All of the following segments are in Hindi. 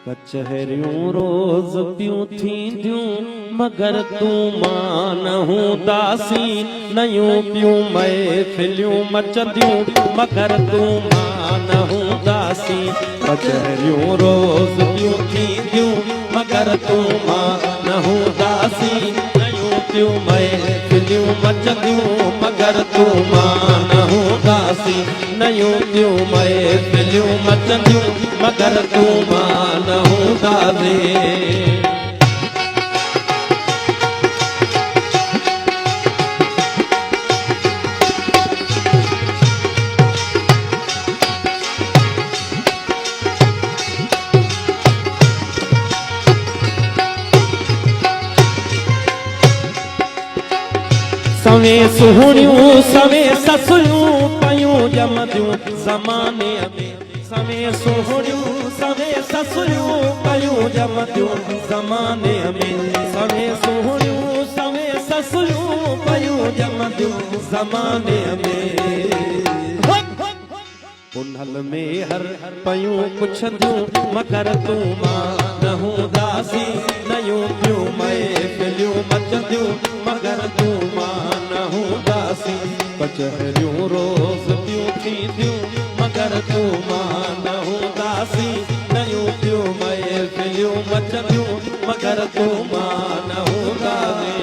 कचहरियूं रोज़ पियूं थींदियूं मगर तूं मां न हूंदासीं, नयूं पियूं महफ़िलियूं मचंदियूं मगर तूं मां न हूंदासीं। कचहरियूं रोज़ पियूं थींदियूं मगर तूं मां न हूंदासीं, नयूं पियूं महफ़िलियूं मचंदियूं मगर तूं मां न हूंदासीं, नयूं पियूं महफ़िलियूं मचंदियूं मगर तूं मां न हूंदासीं। सवे सुहणियूं सवे ससुयूं पयूं जमदियूं ज़माने में, सवे सुहणियूं सवे ससुयूं पयूं जमदियूं ज़माने में, सवे सुहणियूं सवे ससुयूं पयूं जमदियूं ज़माने में। उन्हल में हर पयूं पुछंदियूं मगर तूं मां न हूंदासीं, नयूं पियूं महफ़िलियूं मचंदियूं मगर तूं मां न हूंदासीं। कचहरियूं रोज़ पियूं थींदियूं मगर तूं मां न हूंदासीं, नयूं पियूं महफ़िलियूं मचंदियूं मगर तूं मां न हूंदासीं।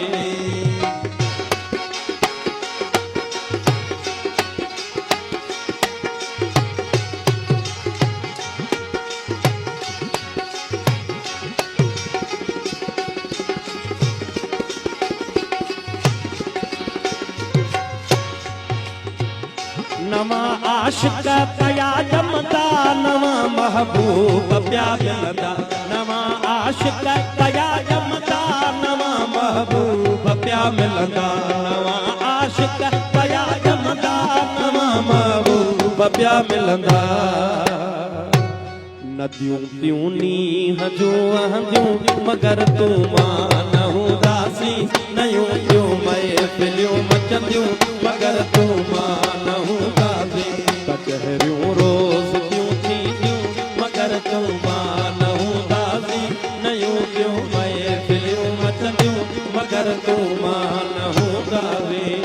नवा आशिक पया जमदा नवा महबूब प्या मिलदा, नवा आशिक पया जमदा नवा महबूब प्या मिलदा, नवा आशिक पया जमदा नवा महबूब प्या मिलदा। नदियूं पियूं नीह जूं वहंदियूं मगर तूं मां न हूंदासीं, नयूं पियूं महफ़िलियूं मचंदियूं मगर तूं मां न हूंदासीं। कचहरियूं रोज़ पियूं थींदियूं मगर तूं मां न हूंदासीं, नयूं पियूं महफ़िलियूं मचंदियूं मगर तूं मां न हूंदासीं।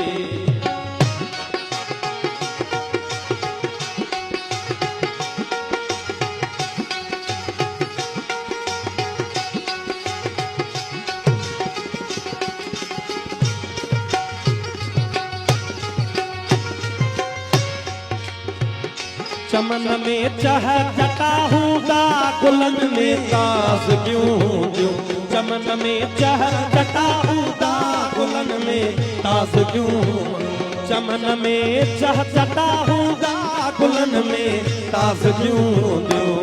चमन में चह जटा हूंदा गुलन में तास क्यों हूंदियूं, चमन में चह जटा हूंदा गुलन में तास क्यों, चमन में चह जटा हूंदा गुलन में तास क्यों हूंदियूं।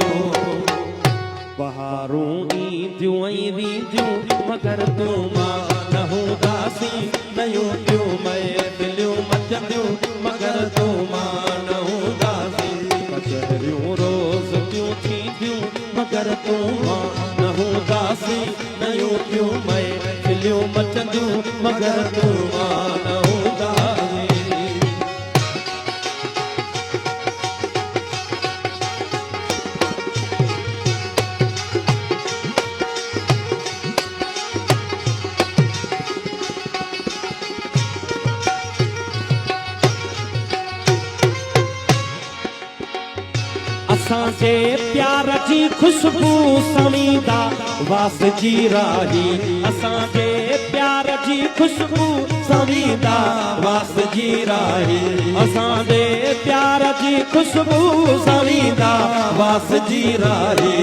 बहारूं ईंदियूं ऐं रींदियूं मगर तूं मां न हूंदासीं, नयूं पियूं महफ़िलियूं मचंदियूं मगर तूं मां न हूंदासीं। कचहरियूं रोज़ पियूं थींदियूं मगर तूं मां न हूंदासीं, नयूं पियूं महफ़िलियूं मचंदियूं मगर तूं मां न हूंदासीं। असांजे प्यार जी खुशबू समीदा वास जी राही, असांजे प्यार जी खुशबू समीदा वास जी राही, असांजे प्यार जी खुशबू समीदा वास जी राही।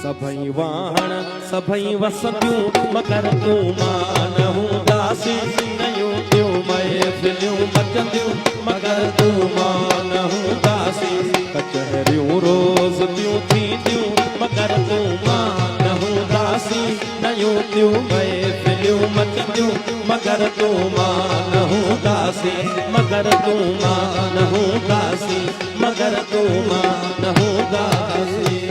सभई वाहण सभई वसंदियूं मगर तूं मां न हूंदासीं, नयूं पियूं महफ़िलियूं मचंदियूं मगर तूं मां न हूंदासीं। कचहरियूं रोज़ पियूं थींदियूं मगर तूं मां न हूंदासीं, नयूं पियूं महफ़िलियूं मचंदियूं मगर तूं मां न हूंदासीं, मगर तूं मां न हूंदासीं, मगर तूं मां न हूंदासीं।